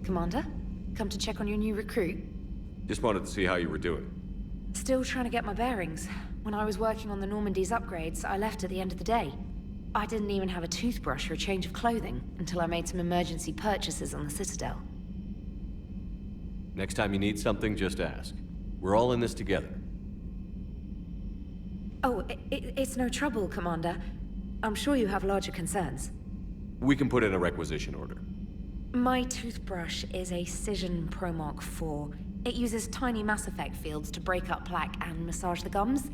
Commander? Come to check on your new recruit? Just wanted to see how you were doing. Still trying to get my bearings. When I was working on the Normandy's upgrades, I left at the end of the day. I didn't even have a toothbrush or a change of clothing until I made some emergency purchases on the Citadel. Next time you need something, just ask. We're all in this together. Oh, it's no trouble, Commander. I'm sure you have larger concerns. We can put in a requisition order. My toothbrush is a Cision Pro Mark IV. It uses tiny Mass Effect fields to break up plaque and massage the gums.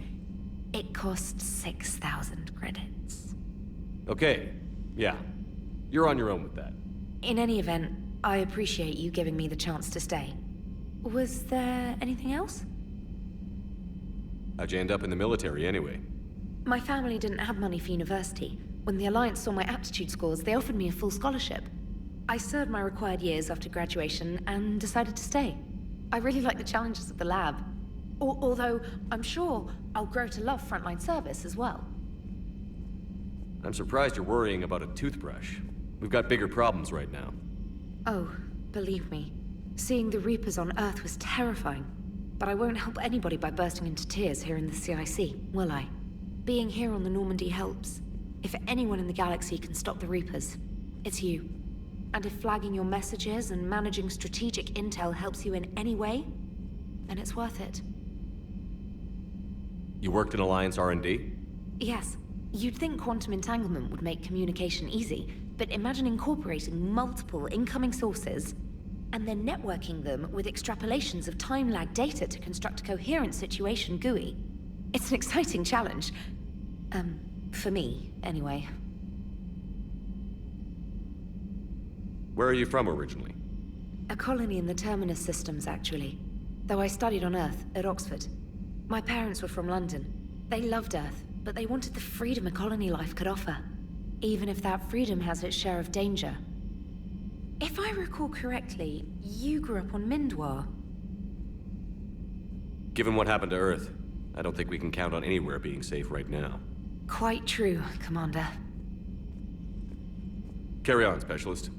It costs 6,000 credits. Okay, yeah. You're on your own with that. In any event, I appreciate you giving me the chance to stay. Was there anything else? How'd you end up in the military anyway? My family didn't have money for university. When the Alliance saw my aptitude scores, they offered me a full scholarship. I served my required years after graduation and decided to stay. I really like the challenges of the lab. Although, I'm sure I'll grow to love frontline service as well. I'm surprised you're worrying about a toothbrush. We've got bigger problems right now. Oh, believe me. Seeing the Reapers on Earth was terrifying. But I won't help anybody by bursting into tears here in the CIC, will I? Being here on the Normandy helps. If anyone in the galaxy can stop the Reapers, it's you. And if flagging your messages and managing strategic intel helps you in any way, then it's worth it. You worked in Alliance R&D? Yes. You'd think quantum entanglement would make communication easy, but imagine incorporating multiple incoming sources and then networking them with extrapolations of time-lag data to construct a coherent situation GUI. It's an exciting challenge. For me, anyway. Where are you from originally? A colony in the Terminus systems, actually. Though I studied on Earth, at Oxford. My parents were from London. They loved Earth, but they wanted the freedom a colony life could offer. Even if that freedom has its share of danger. If I recall correctly, you grew up on Mindwar. Given what happened to Earth, I don't think we can count on anywhere being safe right now. Quite true, Commander. Carry on, Specialist.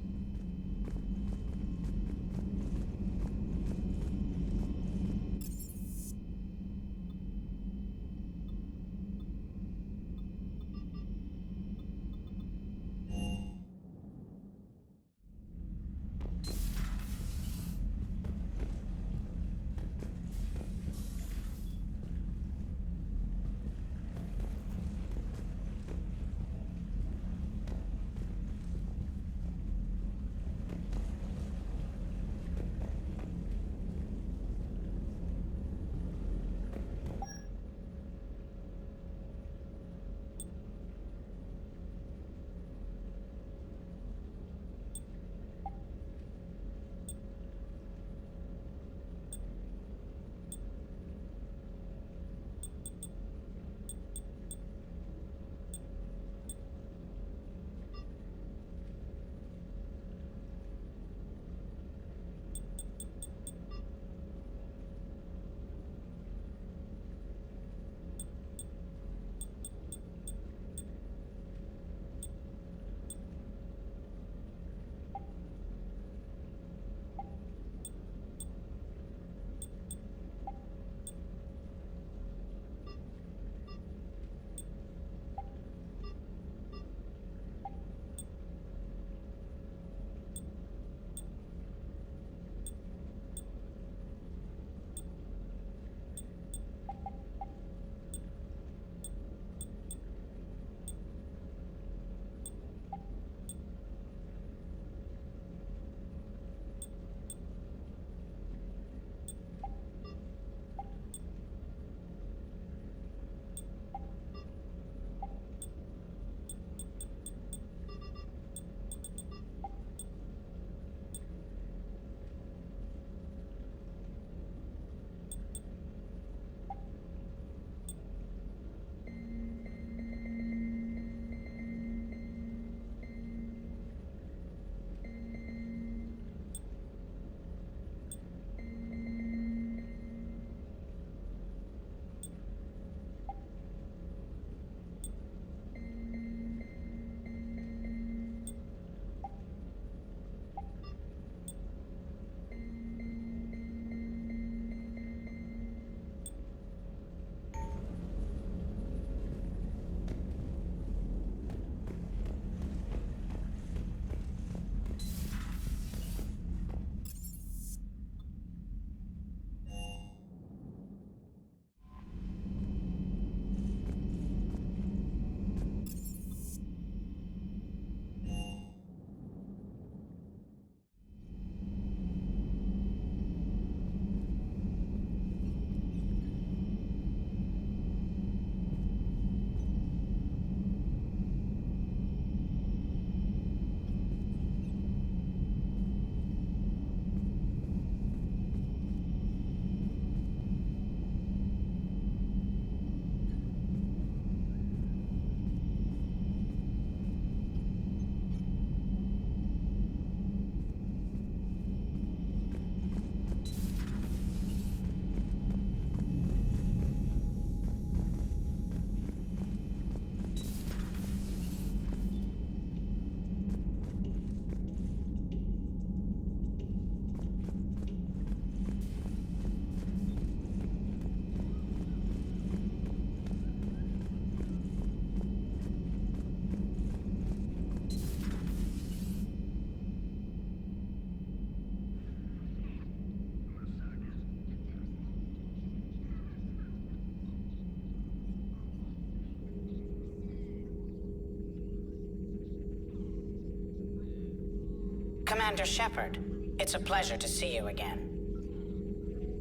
Commander Shepard. It's a pleasure to see you again.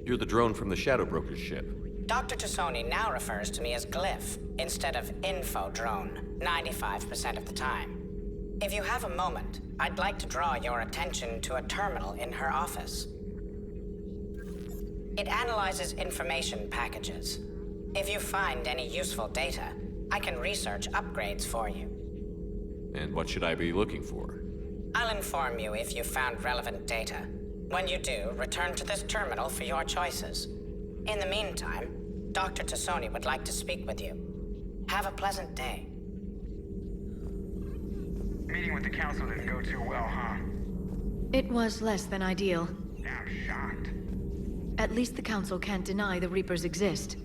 You're the drone from the Shadow Broker's ship. Dr. Tassoni now refers to me as Glyph, instead of Info Drone, 95% of the time. If you have a moment, I'd like to draw your attention to a terminal in her office. It analyzes information packages. If you find any useful data, I can research upgrades for you. And what should I be looking for? I'll inform you if you found relevant data. When you do, return to this terminal for your choices. In the meantime, Dr. Tassoni would like to speak with you. Have a pleasant day. Meeting with the council didn't go too well, huh? It was less than ideal. I'm shocked. At least the council can't deny the Reapers exist.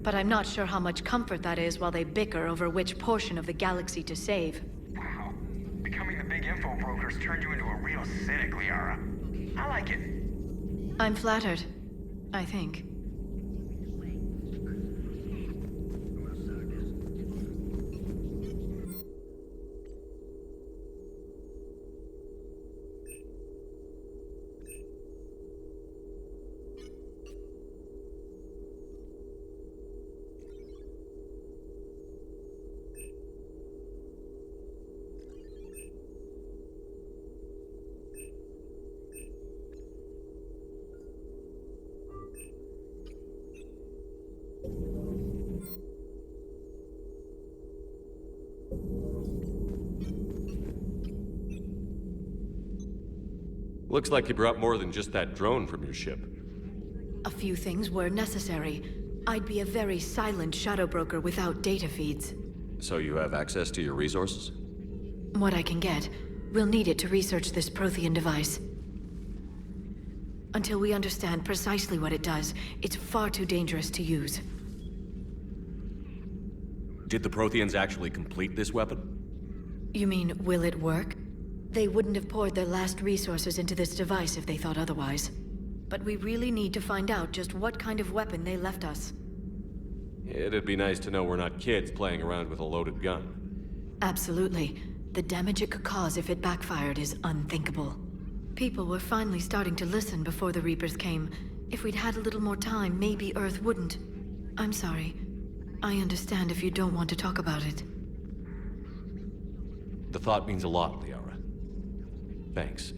But I'm not sure how much comfort that is while they bicker over which portion of the galaxy to save. Wow. Becoming the big info brokers turned you into a real cynic, Liara. I like it. I'm flattered. I think. Looks like you brought more than just that drone from your ship. A few things were necessary. I'd be a very silent shadow broker without data feeds. So you have access to your resources? What I can get. We'll need it to research this Prothean device. Until we understand precisely what it does, it's far too dangerous to use. Did the Protheans actually complete this weapon? You mean, will it work? They wouldn't have poured their last resources into this device if they thought otherwise. But we really need to find out just what kind of weapon they left us. It'd be nice to know we're not kids playing around with a loaded gun. Absolutely. The damage it could cause if it backfired is unthinkable. People were finally starting to listen before the Reapers came. If we'd had a little more time, maybe Earth wouldn't. I'm sorry. I understand if you don't want to talk about it. The thought means a lot, Liara. Thanks.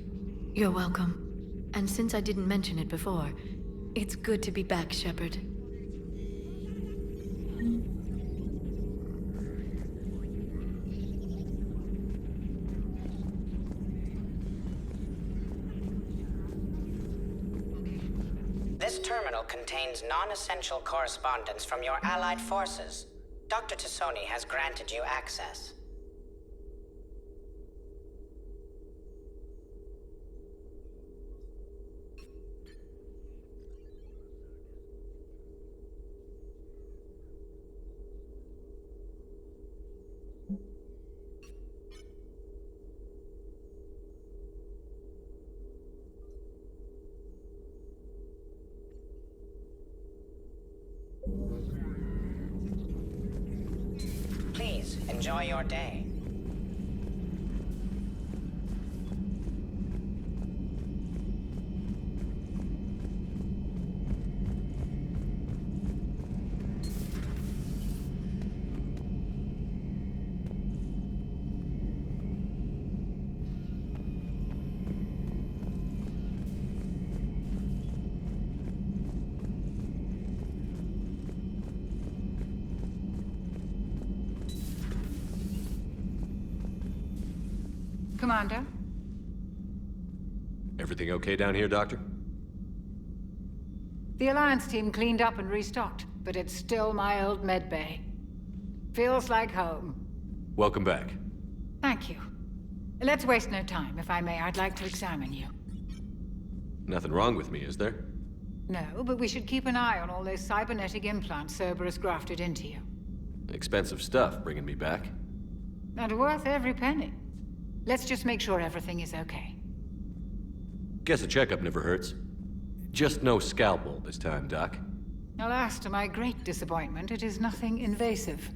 You're welcome. And since I didn't mention it before, it's good to be back, Shepard. This terminal contains non-essential correspondence from your allied forces. Dr. Tassoni has granted you access. Please, enjoy your day. Commander? Everything okay down here, Doctor? The Alliance team cleaned up and restocked, but it's still my old medbay. Feels like home. Welcome back. Thank you. Let's waste no time. If I may, I'd like to examine you. Nothing wrong with me, is there? No, but we should keep an eye on all those cybernetic implants Cerberus grafted into you. Expensive stuff bringing me back. And worth every penny. Let's just make sure everything is okay. Guess a checkup never hurts. Just no scalpel this time, Doc. Alas, to my great disappointment, it is nothing invasive.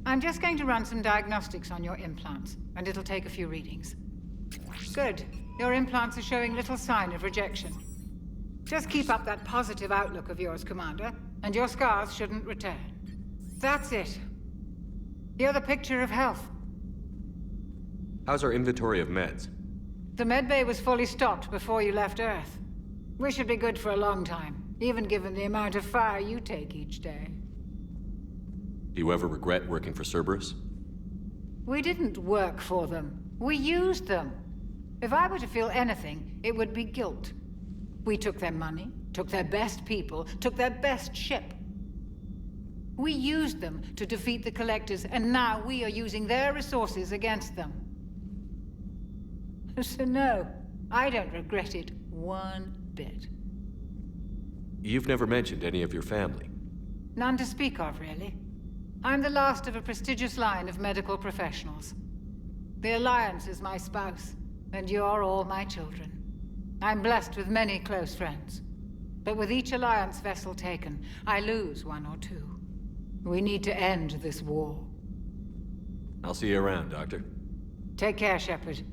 I'm just going to run some diagnostics on your implants, and it'll take a few readings. Good. Your implants are showing little sign of rejection. Just keep up that positive outlook of yours, Commander, and your scars shouldn't return. That's it. You're the picture of health. How's our inventory of meds? The medbay was fully stocked before you left Earth. We should be good for a long time, even given the amount of fire you take each day. Do you ever regret working for Cerberus? We didn't work for them. We used them. If I were to feel anything, it would be guilt. We took their money, took their best people, took their best ship. We used them to defeat the Collectors, and now we are using their resources against them. So no, I don't regret it one bit. You've never mentioned any of your family. None to speak of, really. I'm the last of a prestigious line of medical professionals. The Alliance is my spouse, and you're all my children. I'm blessed with many close friends. But with each Alliance vessel taken, I lose one or two. We need to end this war. I'll see you around, Doctor. Take care, Shepard.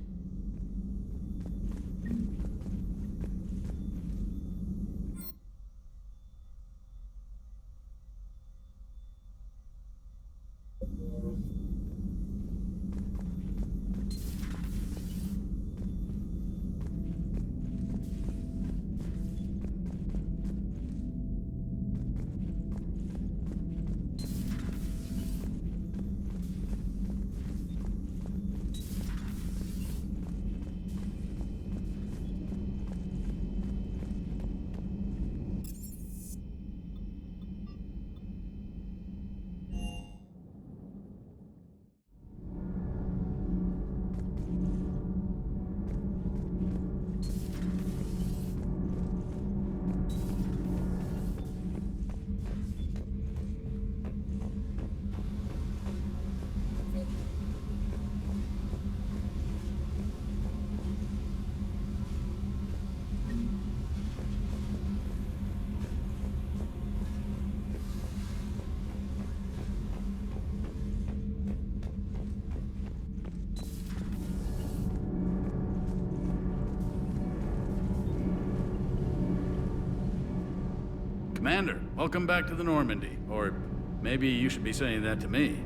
Commander, welcome back to the Normandy. Or maybe you should be saying that to me.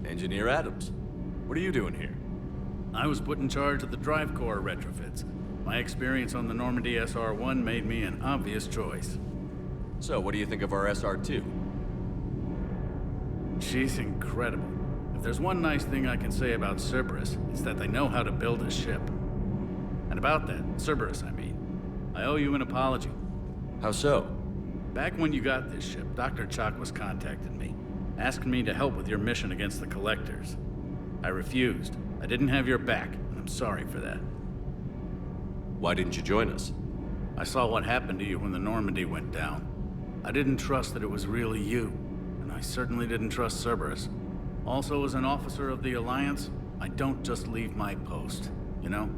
Engineer Adams, what are you doing here? I was put in charge of the drive core retrofits. My experience on the Normandy SR-1 made me an obvious choice. So, what do you think of our SR-2? She's incredible. If there's one nice thing I can say about Cerberus, it's that they know how to build a ship. And about that, Cerberus, I mean, I owe you an apology. How so? Back when you got this ship, Dr. Chakwas contacted me, asking me to help with your mission against the Collectors. I refused. I didn't have your back, and I'm sorry for that. Why didn't you join us? I saw what happened to you when the Normandy went down. I didn't trust that it was really you, and I certainly didn't trust Cerberus. Also, as an officer of the Alliance, I don't just leave my post, you know?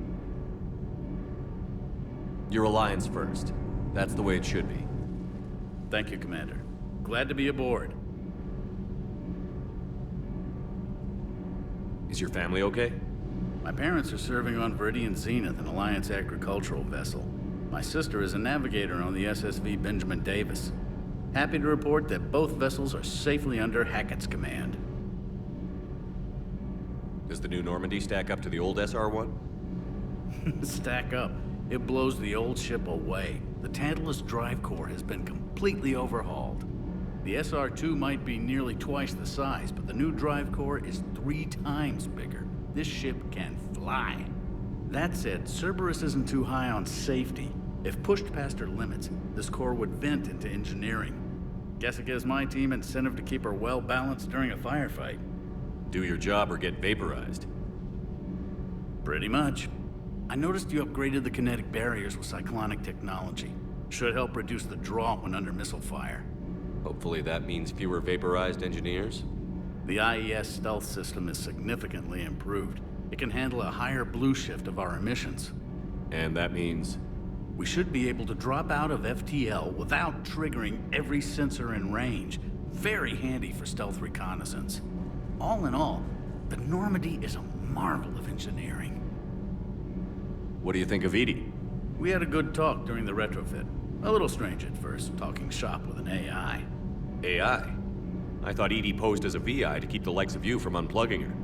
Your Alliance first. That's the way it should be. Thank you, Commander. Glad to be aboard. Is your family okay? My parents are serving on Viridian Zenith, an Alliance agricultural vessel. My sister is a navigator on the SSV Benjamin Davis. Happy to report that both vessels are safely under Hackett's command. Does the new Normandy stack up to the old SR-1? Stack up. It blows the old ship away. The Tantalus drive core has been completely overhauled. The SR-2 might be nearly twice the size, but the new drive core is 3 times bigger. This ship can fly. That said, Cerberus isn't too high on safety. If pushed past her limits, this core would vent into engineering. Guess it gives my team incentive to keep her well balanced during a firefight. Do your job or get vaporized. Pretty much. I noticed you upgraded the kinetic barriers with cyclonic technology. Should help reduce the draw when under missile fire. Hopefully that means fewer vaporized engineers. The IES stealth system is significantly improved. It can handle a higher blue shift of our emissions. And that means? We should be able to drop out of FTL without triggering every sensor in range. Very handy for stealth reconnaissance. All in all, the Normandy is a marvel of engineering. What do you think of EDI? We had a good talk during the retrofit. A little strange at first, talking shop with an AI. AI? I thought EDI posed as a VI to keep the likes of you from unplugging her.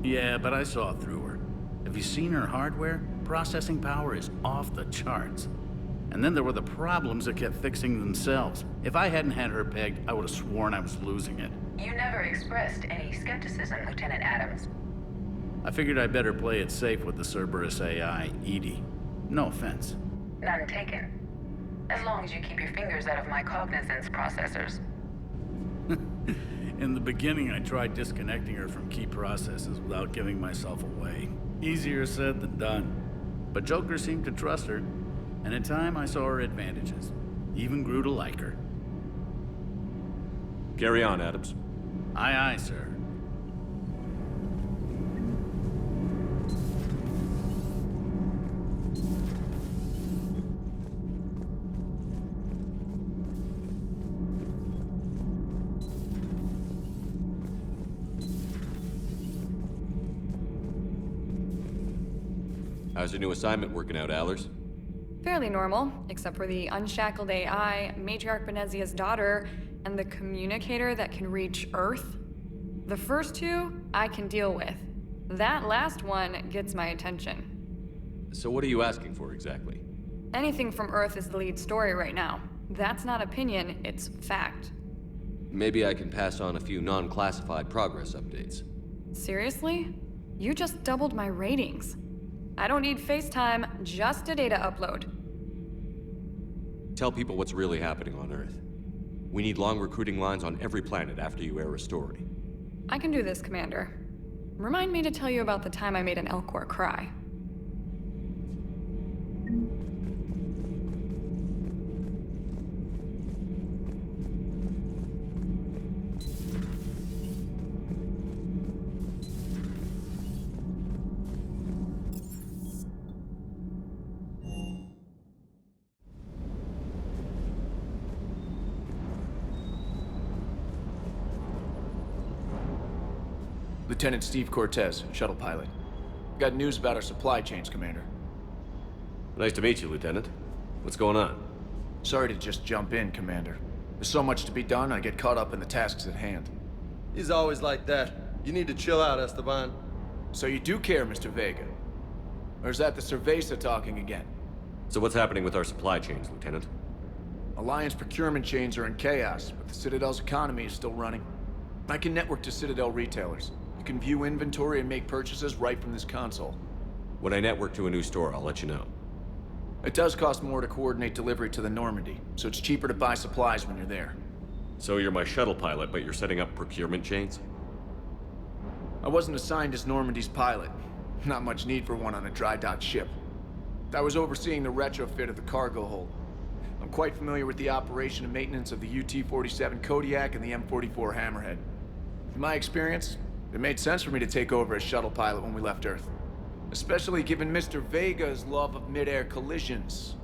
Yeah, but I saw through her. Have you seen her hardware? Processing power is off the charts. And then there were the problems that kept fixing themselves. If I hadn't had her pegged, I would have sworn I was losing it. You never expressed any skepticism, Lieutenant Adams. I figured I'd better play it safe with the Cerberus AI, EDI. No offense. None taken. As long as you keep your fingers out of my cognizance processors. In the beginning, I tried disconnecting her from key processes without giving myself away. Easier said than done. But Joker seemed to trust her, and in time I saw her advantages. Even grew to like her. Carry on, Adams. Aye, aye, sir. How's your new assignment working out, Allers? Fairly normal, except for the unshackled AI, Matriarch Benezia's daughter, and the communicator that can reach Earth. The first two, I can deal with. That last one gets my attention. So what are you asking for exactly? Anything from Earth is the lead story right now. That's not opinion, it's fact. Maybe I can pass on a few non-classified progress updates. Seriously? You just doubled my ratings. I don't need FaceTime, just a data upload. Tell people what's really happening on Earth. We need long recruiting lines on every planet after you air a story. I can do this, Commander. Remind me to tell you about the time I made an Elcor cry. Lieutenant Steve Cortez, shuttle pilot. Got news about our supply chains, Commander. Nice to meet you, Lieutenant. What's going on? Sorry to just jump in, Commander. There's so much to be done, I get caught up in the tasks at hand. He's always like that. You need to chill out, Esteban. So you do care, Mr. Vega? Or is that the Cerveza talking again? So what's happening with our supply chains, Lieutenant? Alliance procurement chains are in chaos, but the Citadel's economy is still running. I can network to Citadel retailers. You can view inventory and make purchases right from this console. When I network to a new store, I'll let you know. It does cost more to coordinate delivery to the Normandy, so it's cheaper to buy supplies when you're there. So you're my shuttle pilot, but you're setting up procurement chains? I wasn't assigned as Normandy's pilot. Not much need for one on a dry dock ship. I was overseeing the retrofit of the cargo hold. I'm quite familiar with the operation and maintenance of the UT-47 Kodiak and the M44 Hammerhead. In my experience, it made sense for me to take over as shuttle pilot when we left Earth. Especially given Mr. Vega's love of mid-air collisions.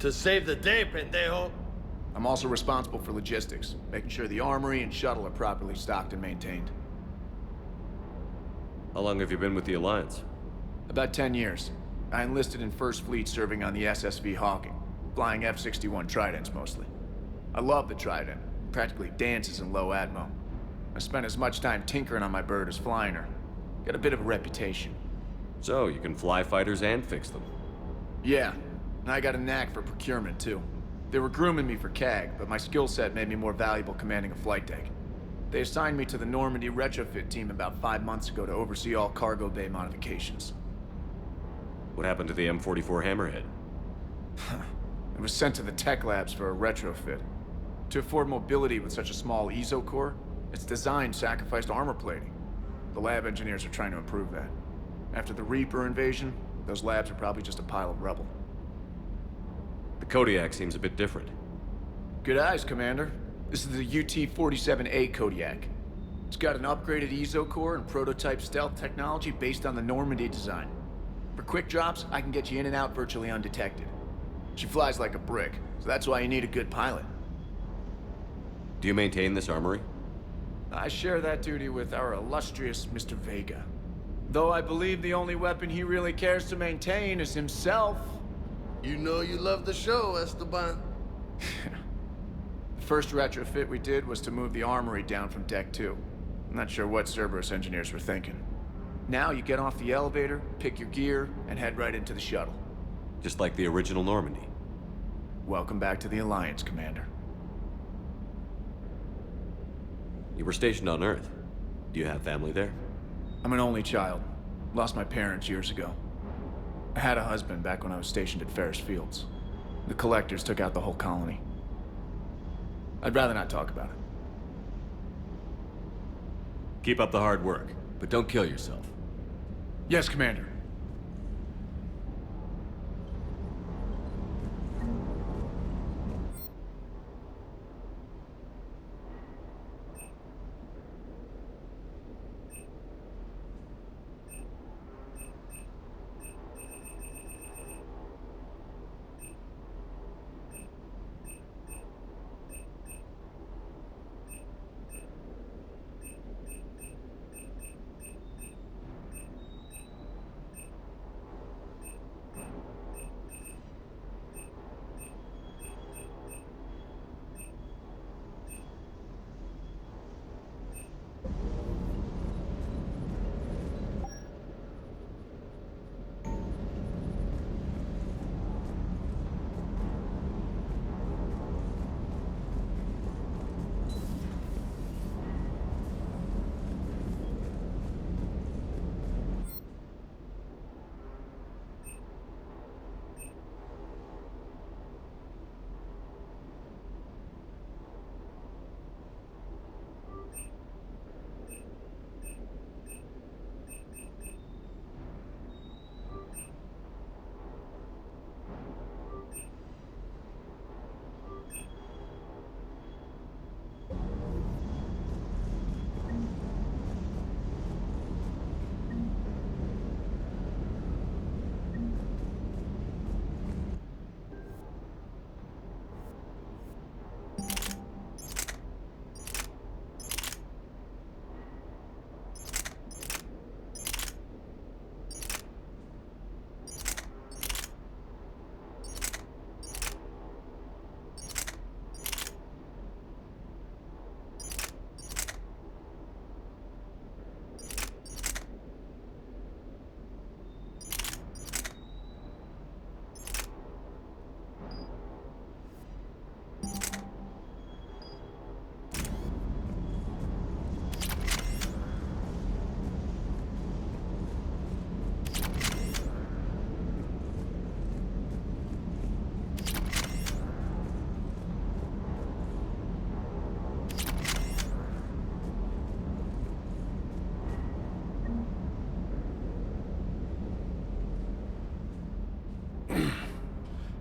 To save the day, pendejo. I'm also responsible for logistics, making sure the armory and shuttle are properly stocked and maintained. How long have you been with the Alliance? About 10 years. I enlisted in First Fleet serving on the SSV Hawking, flying F-61 Tridents mostly. I love the Trident, it practically dances in low atmo. I spent as much time tinkering on my bird as flying her. Got a bit of a reputation. So, you can fly fighters and fix them. Yeah, and I got a knack for procurement too. They were grooming me for CAG, but my skill set made me more valuable commanding a flight deck. They assigned me to the Normandy retrofit team about 5 months ago to oversee all cargo bay modifications. What happened to the M44 Hammerhead? It was sent to the tech labs for a retrofit. To afford mobility with such a small ESO core, its design sacrificed armor plating. The lab engineers are trying to improve that. After the Reaper invasion, those labs are probably just a pile of rubble. The Kodiak seems a bit different. Good eyes, Commander. This is the UT-47A Kodiak. It's got an upgraded ESO core and prototype stealth technology based on the Normandy design. For quick drops, I can get you in and out virtually undetected. She flies like a brick, so that's why you need a good pilot. Do you maintain this armory? I share that duty with our illustrious Mr. Vega. Though I believe the only weapon he really cares to maintain is himself. You know you love the show, Esteban. The first retrofit we did was to move the armory down from Deck 2. I'm not sure what Cerberus engineers were thinking. Now you get off the elevator, pick your gear, and head right into the shuttle. Just like the original Normandy. Welcome back to the Alliance, Commander. You were stationed on Earth. Do you have family there? I'm an only child. Lost my parents years ago. I had a husband back when I was stationed at Ferris Fields. The Collectors took out the whole colony. I'd rather not talk about it. Keep up the hard work, but don't kill yourself. Yes, Commander.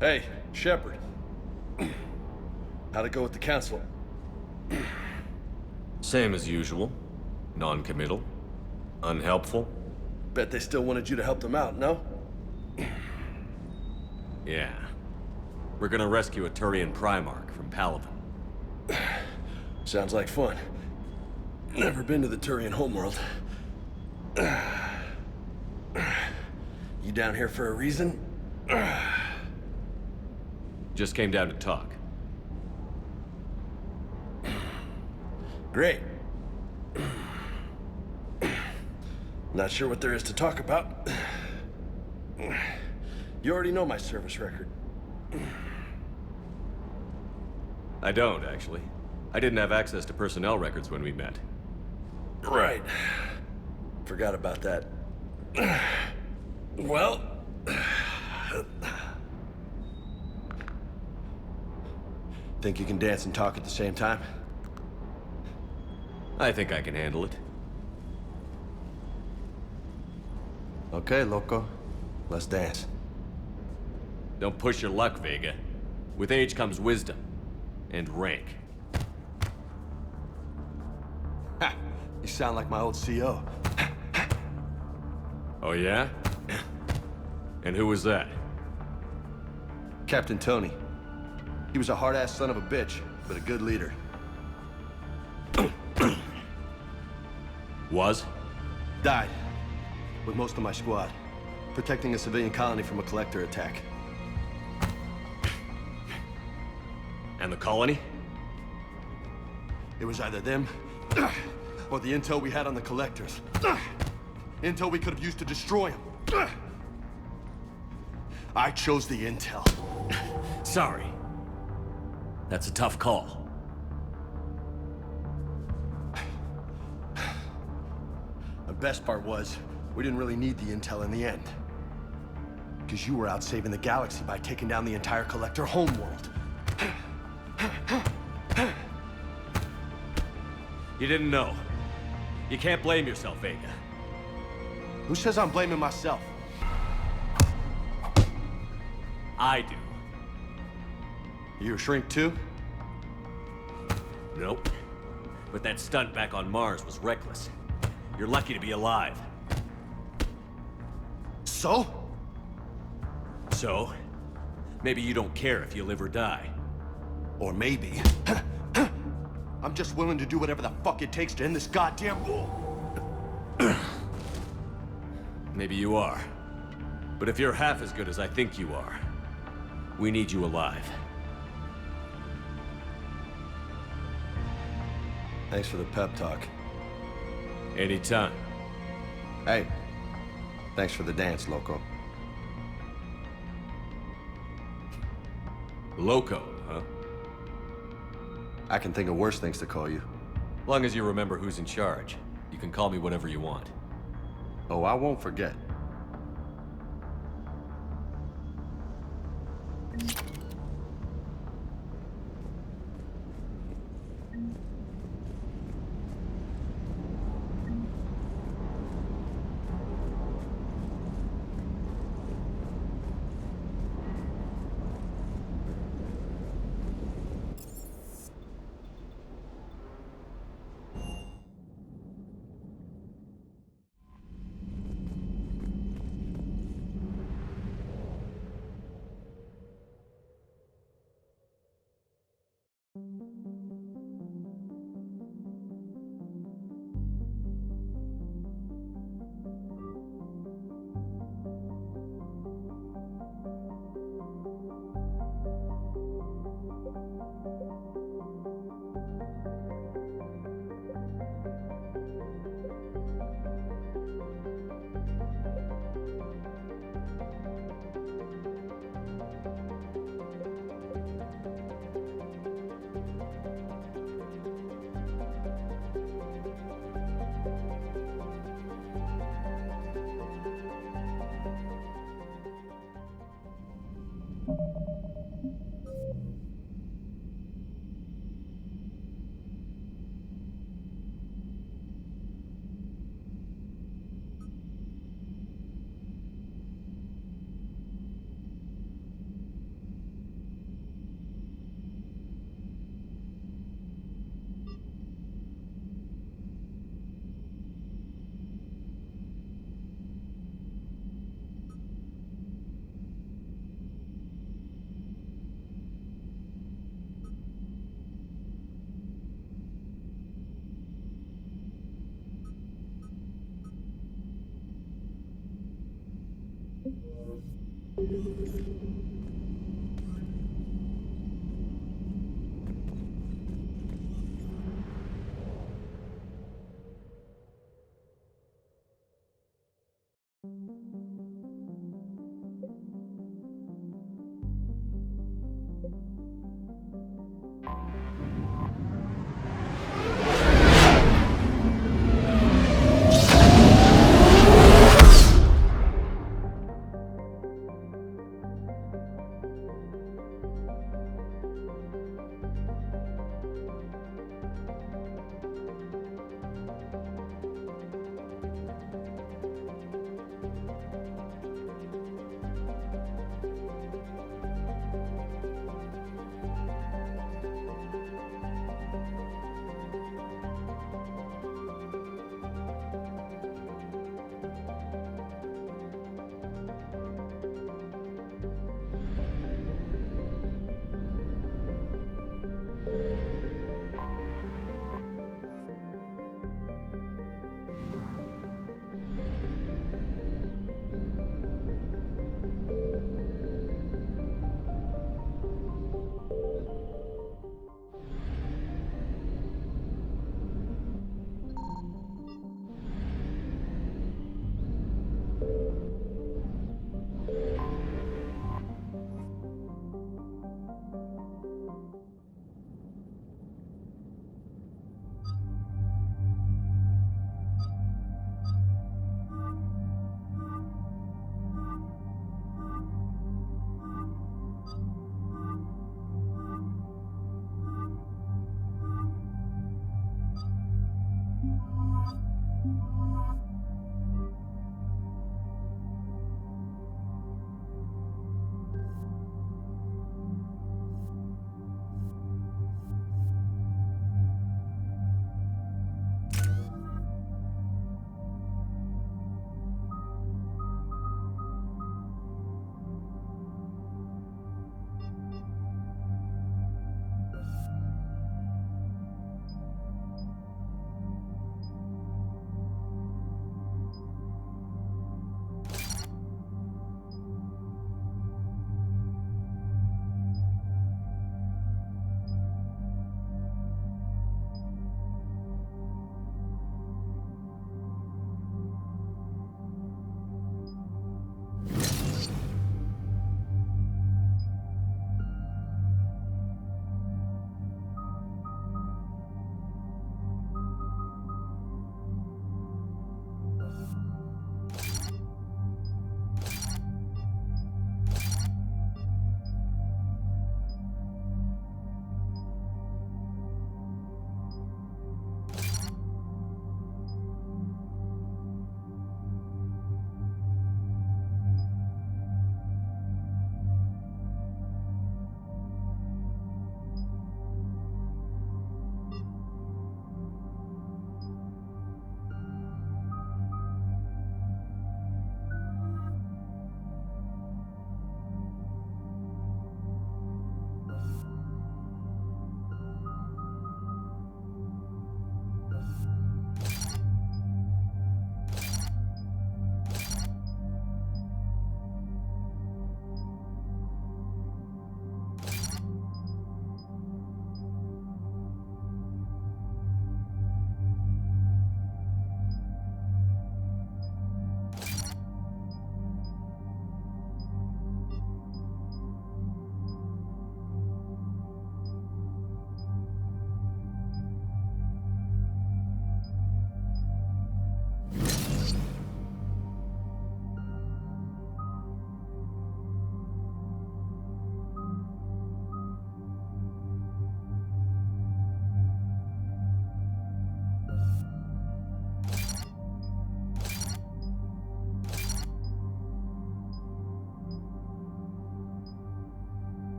Hey, Shepard. How'd it go with the council? Same as usual. Non-committal. Unhelpful. Bet they still wanted you to help them out, no? Yeah. We're gonna rescue a Turian Primarch from Palaven. Sounds like fun. Never been to the Turian homeworld. You down here for a reason? Just came down to talk. Great. Not sure what there is to talk about. You already know my service record. I don't, actually. I didn't have access to personnel records when we met. Right. Forgot about that. Well... Think you can dance and talk at the same time? I think I can handle it. Okay, loco. Let's dance. Don't push your luck, Vega. With age comes wisdom. And rank. Ha! You sound like my old CO. Oh yeah? And who was that? Captain Tony. He was a hard-ass son of a bitch, but a good leader. Was? Died. with most of my squad, protecting a civilian colony from a collector attack. And the colony? It was either them, or the intel we had on the collectors. Intel we could have used to destroy them. I chose the intel. Sorry. That's a tough call. The best part was, we didn't really need the intel in the end. Because you were out saving the galaxy by taking down the entire collector homeworld. You didn't know. You can't blame yourself, Vega. Who says I'm blaming myself? I do. You a shrink too? Nope. But that stunt back on Mars was reckless. You're lucky to be alive. So? So? Maybe you don't care if you live or die. Or maybe... I'm just willing to do whatever the fuck it takes to end this goddamn war. Maybe you are. But if you're half as good as I think you are, we need you alive. Thanks for the pep talk. Anytime. Hey, thanks for the dance, Loco. Loco, huh? I can think of worse things to call you. Long as you remember who's in charge, you can call me whatever you want. Oh, I won't forget.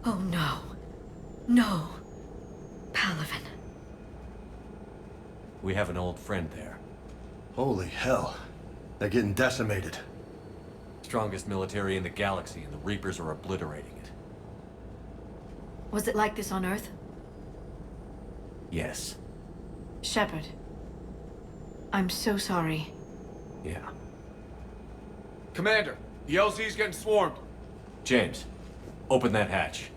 Oh no. No. Palaven. We have an old friend there. Holy hell. They're getting decimated. Strongest military in the galaxy, and the Reapers are obliterating it. Was it like this on Earth? Yes. Shepard. I'm so sorry. Yeah. Commander, the LZ's getting swarmed. James, open that hatch.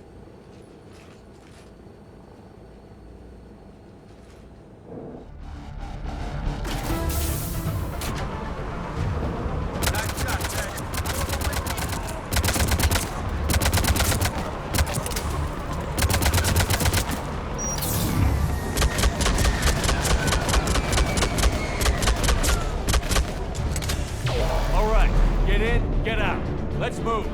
All right, get in, get out. Let's move.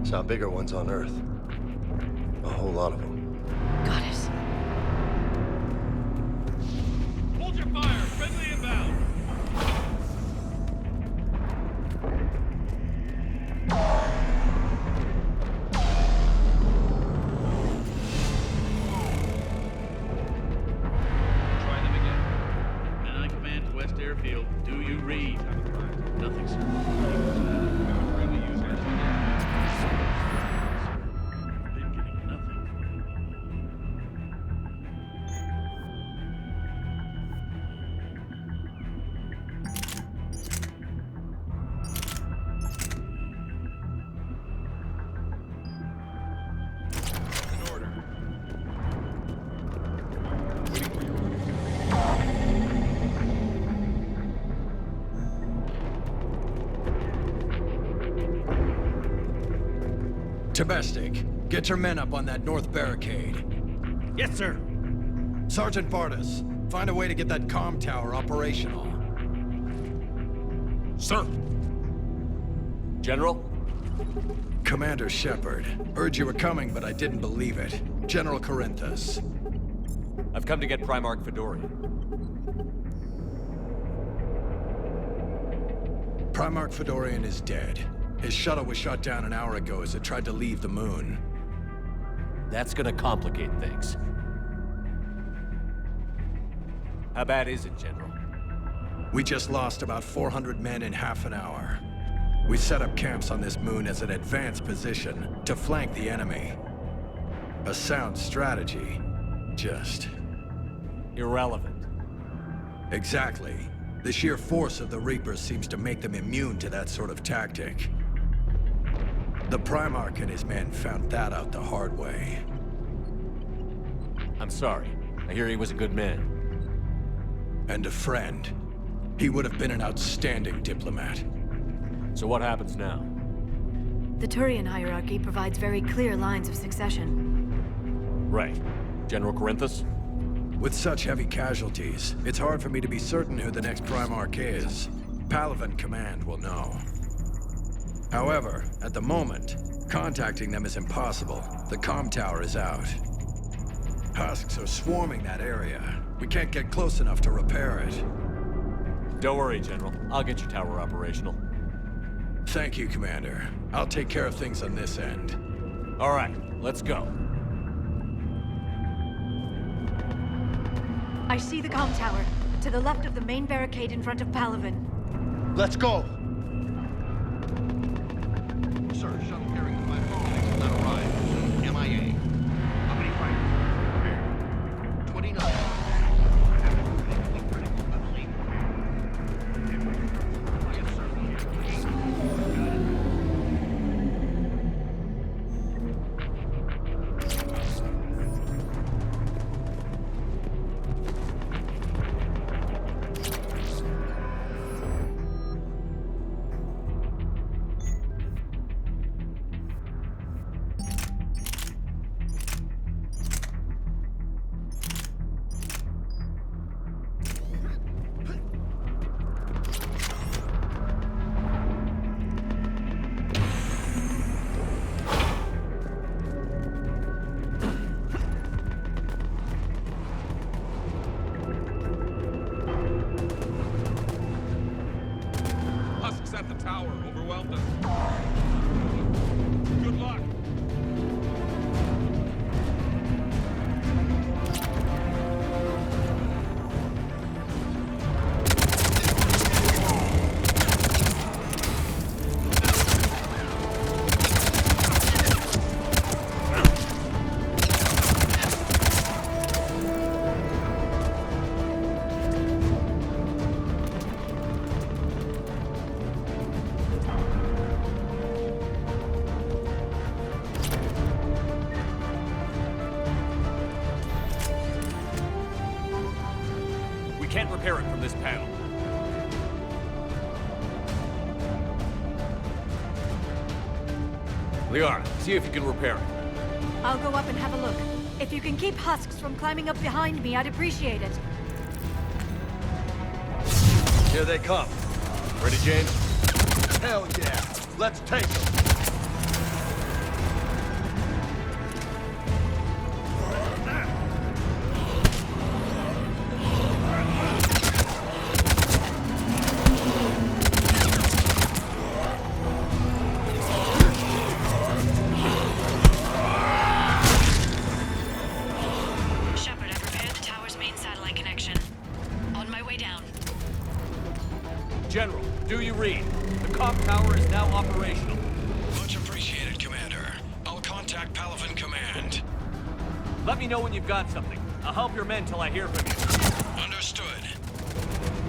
Saw bigger ones on Earth. A whole lot of them. Goddess. Hold your fire! Friendly inbound! Try them again. And I command to West Airfield. Do you read? Nothing, sir. Been getting nothing. In order. Waiting for you. Tabestic, get your men up on that north barricade. Yes, sir. Sergeant Vardas, find a way to get that comm tower operational. Sir. General? Commander Shepard, heard you were coming, but I didn't believe it. General Corinthus. I've come to get Primarch Fedorian. Primarch Fedorian is dead. His shuttle was shot down an hour ago as it tried to leave the moon. That's gonna complicate things. How bad is it, General? We just lost about 400 men in half an hour. We set up camps on this moon as an advanced position to flank the enemy. A sound strategy. Just... irrelevant. Exactly. The sheer force of the Reapers seems to make them immune to that sort of tactic. The Primarch and his men found that out the hard way. I'm sorry. I hear he was a good man. And a friend. He would have been an outstanding diplomat. So what happens now? The Turian hierarchy provides very clear lines of succession. Right. General Corinthus? With such heavy casualties, it's hard for me to be certain who the next Primarch is. Palaven Command will know. However, at the moment, contacting them is impossible. The comm tower is out. Husks are swarming that area. We can't get close enough to repair it. Don't worry, General. I'll get your tower operational. Thank you, Commander. I'll take care of things on this end. All right, let's go. I see the comm tower. To the left of the main barricade in front of Palaven. Let's go! Sir, shuttle carrying the platform has not arrived. MIA. How many fighters? 29. At the tower, overwhelmed us. Good luck. Can't repair it from this panel. Liara, see if you can repair it. I'll go up and have a look. If you can keep husks from climbing up behind me, I'd appreciate it. Here they come. Ready, James? Hell yeah! Let's take them! General, do you read? The comm tower is now operational. Much appreciated, Commander. I'll contact Palaven Command. Let me know when you've got something. I'll help your men till I hear from you. Understood.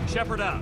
Shepard out.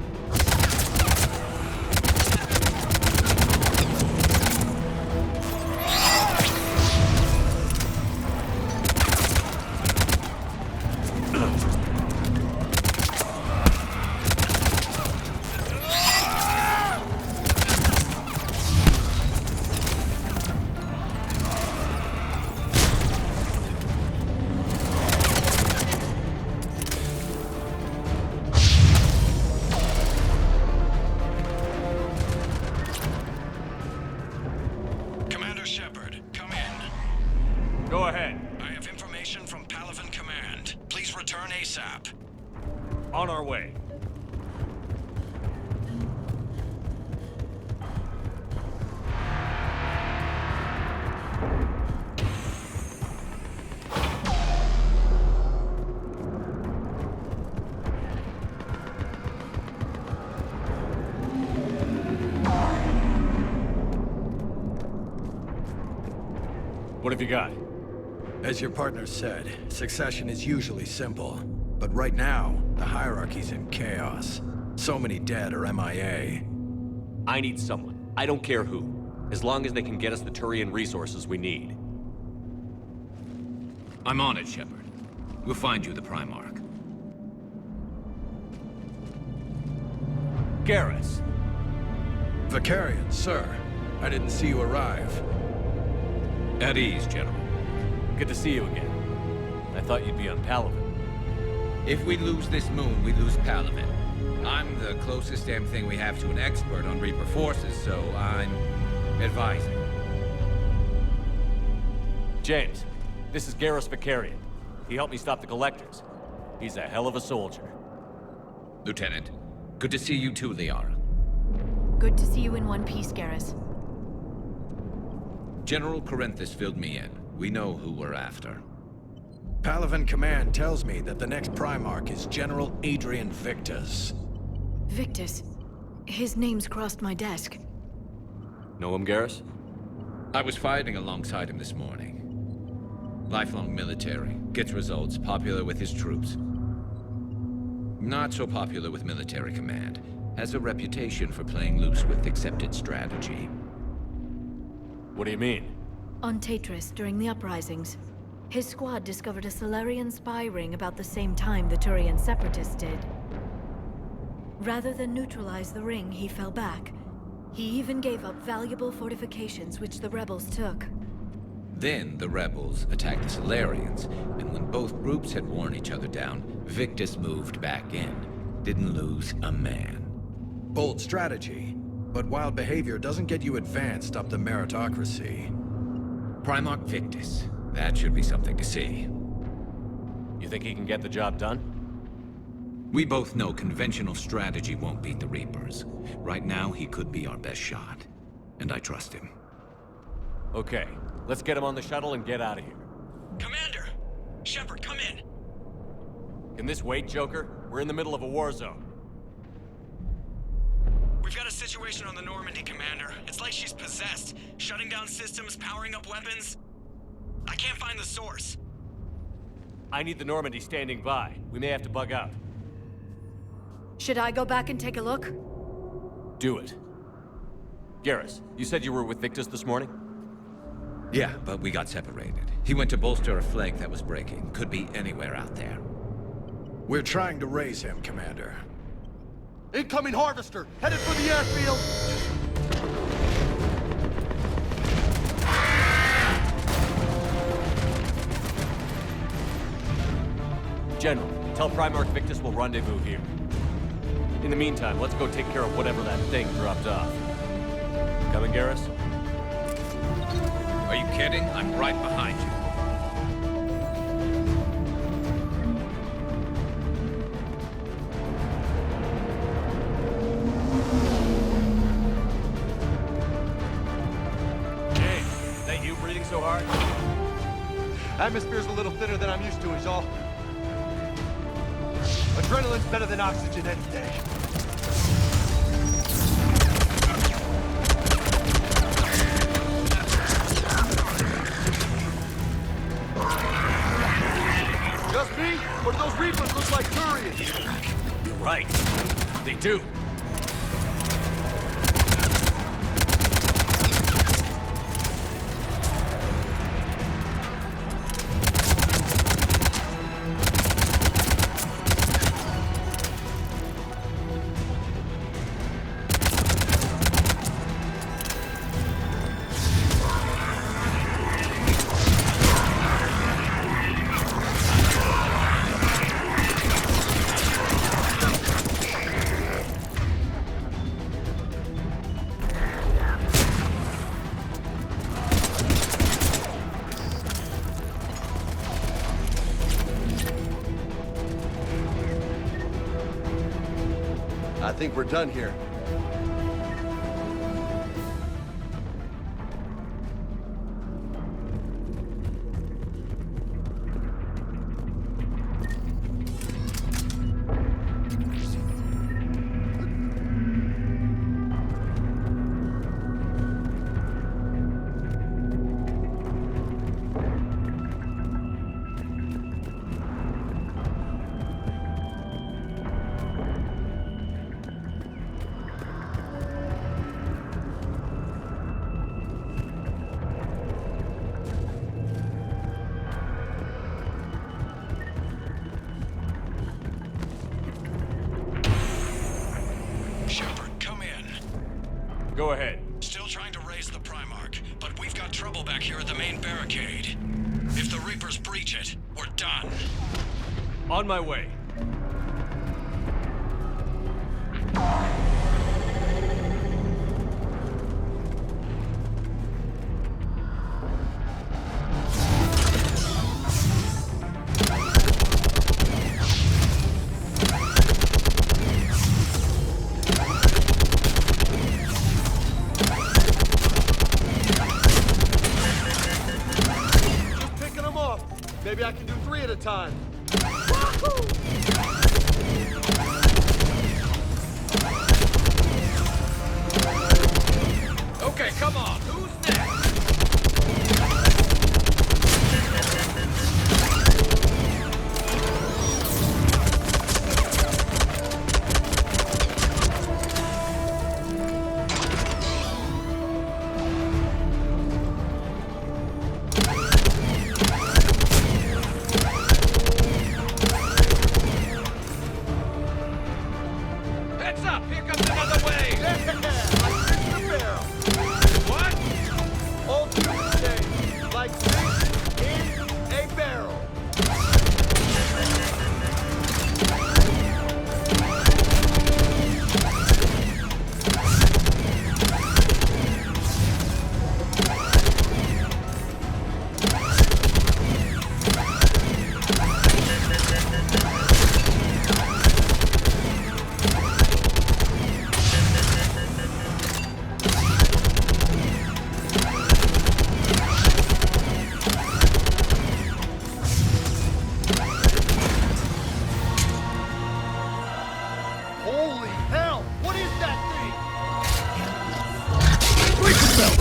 Go ahead. I have information from Palaven Command. Please return ASAP. On our way. What have you got? As your partner said, succession is usually simple. But right now, the hierarchy's in chaos. So many dead or MIA. I need someone. I don't care who. As long as they can get us the Turian resources we need. I'm on it, Shepard. We'll find you the Primarch. Garrus. Vakarian, sir. I didn't see you arrive. At ease, General. Good to see you again. I thought you'd be on Palaven. If we lose this moon, we lose Palaven. I'm the closest damn thing we have to an expert on Reaper forces, so I'm advising. James, this is Garrus Vakarian. He helped me stop the Collectors. He's a hell of a soldier. Lieutenant, good to see you too, Liara. Good to see you in one piece, Garrus. General Corinthus filled me in. We know who we're after. Palaven Command tells me that the next Primarch is General Adrian Victus. Victus. His name's crossed my desk. Know him, Garrus? I was fighting alongside him this morning. Lifelong military, gets results, popular with his troops. Not so popular with military command. Has a reputation for playing loose with accepted strategy. What do you mean? On Tatris, during the uprisings, his squad discovered a Solarian spy ring about the same time the Turian Separatists did. Rather than neutralize the ring, he fell back. He even gave up valuable fortifications which the rebels took. Then the rebels attacked the Solarians, and when both groups had worn each other down, Victus moved back in. Didn't lose a man. Bold strategy, but wild behavior doesn't get you advanced up the meritocracy. Primarch Victus. That should be something to see. You think he can get the job done? We both know conventional strategy won't beat the Reapers. Right now, he could be our best shot. And I trust him. Okay, let's get him on the shuttle and get out of here. Commander! Shepard, come in! Can this wait, Joker? We're in the middle of a war zone. We've got a situation on the Normandy, Commander. It's like she's possessed. Shutting down systems, powering up weapons. I can't find the source. I need the Normandy standing by. We may have to bug out. Should I go back and take a look? Do it. Garrus, you said you were with Victus this morning? Yeah, but we got separated. He went to bolster a flank that was breaking. Could be anywhere out there. We're trying to raise him, Commander. Incoming Harvester! Headed for the airfield! General, tell Primarch Victus we'll rendezvous here. In the meantime, let's go take care of whatever that thing dropped off. Coming, Garrus? Are you kidding? I'm right behind you. Hey, is that you breathing so hard? Atmosphere's a little thinner than I'm used to, is all. Adrenaline's better than oxygen any day. Just me? Or do those Reapers look like Turians? You're right. They do. I think we're done here. Go ahead. Still trying to raise the Primarch, but we've got trouble back here at the main barricade. If the Reapers breach it, we're done. On my way. Maybe I can do 3 at a time. Okay, come on. Who's next? Heads up! Here comes another wave! I fixed the barrel. What? Old Tuesday, like fish in a barrel. Holy hell! What is that thing? Brace yourself!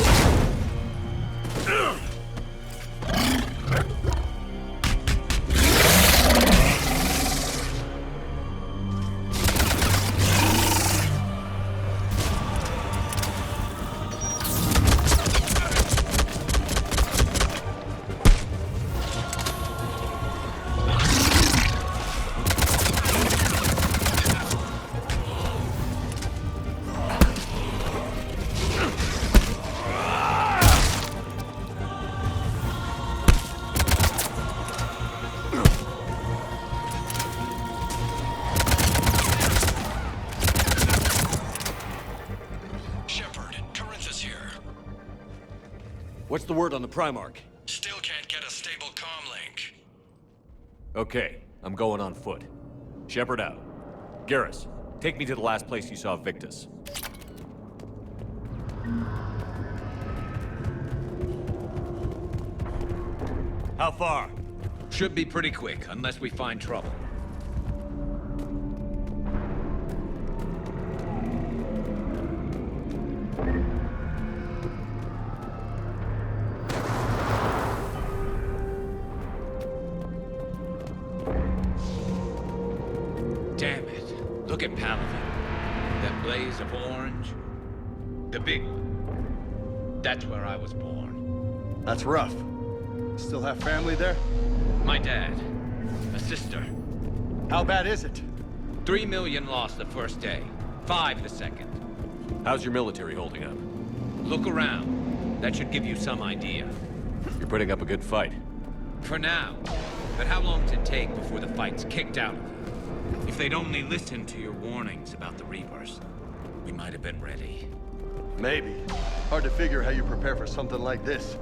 Shepard, Corinthus here. What's the word on the Primarch? Still can't get a stable comm link. Okay, I'm going on foot. Shepard out. Garrus, take me to the last place you saw Victus. How far? Should be pretty quick, unless we find trouble. Damn it. Look at Palaven. That blaze of orange. The big one. That's where I was born. That's rough. Still have family there? My dad. A sister. How bad is it? 3 million lost the first day. 5 the second. How's your military holding up? Look around. That should give you some idea. You're putting up a good fight. For now. But how long does it take before the fight's kicked out of you? If they'd only listened to your warnings about the Reapers, we might have been ready. Maybe. Hard to figure how you prepare for something like this.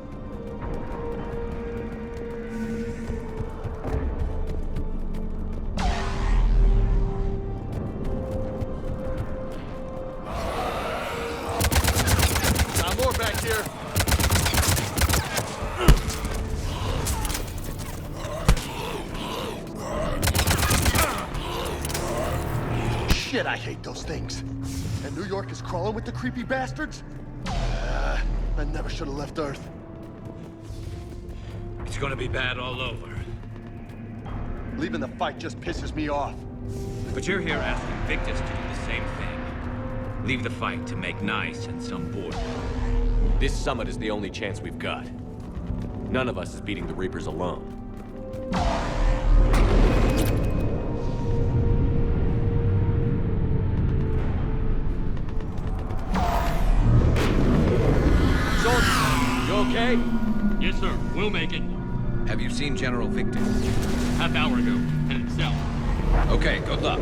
More back here. Shit, I hate those things. And New York is crawling with the creepy bastards? I never should have left Earth. It's gonna be bad all over. Leaving the fight just pisses me off. But you're here asking Victus to do the same thing. Leave the fight to make nice and some board. This summit is the only chance we've got. None of us is beating the Reapers alone. Soldier, you okay? Yes, sir. We'll make it. Have you seen General Victus? Half hour ago. Headed south. Okay, good luck.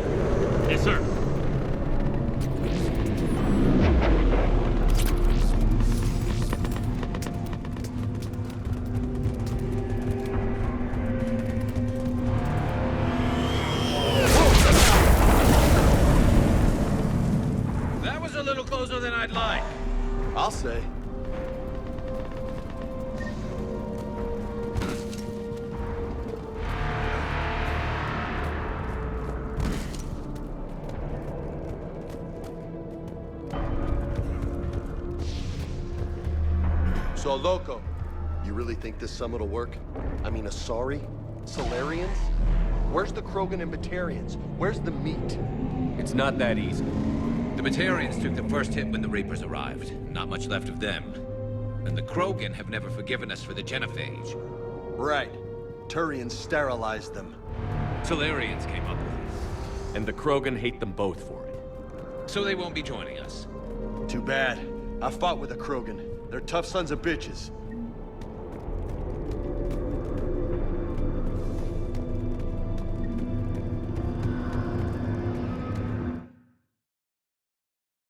Yes, sir. That was a little closer than I'd like. I'll say. So, Loco, you really think this summit will work? I mean, Asari? Solarians? Where's the Krogan and Batarians? Where's the meat? It's not that easy. The Batarians took the first hit when the Reapers arrived. Not much left of them. And the Krogan have never forgiven us for the Genophage. Right. Turians sterilized them. Solarians came up with it. And the Krogan hate them both for it. So they won't be joining us. Too bad. I fought with the Krogan. They're tough sons of bitches.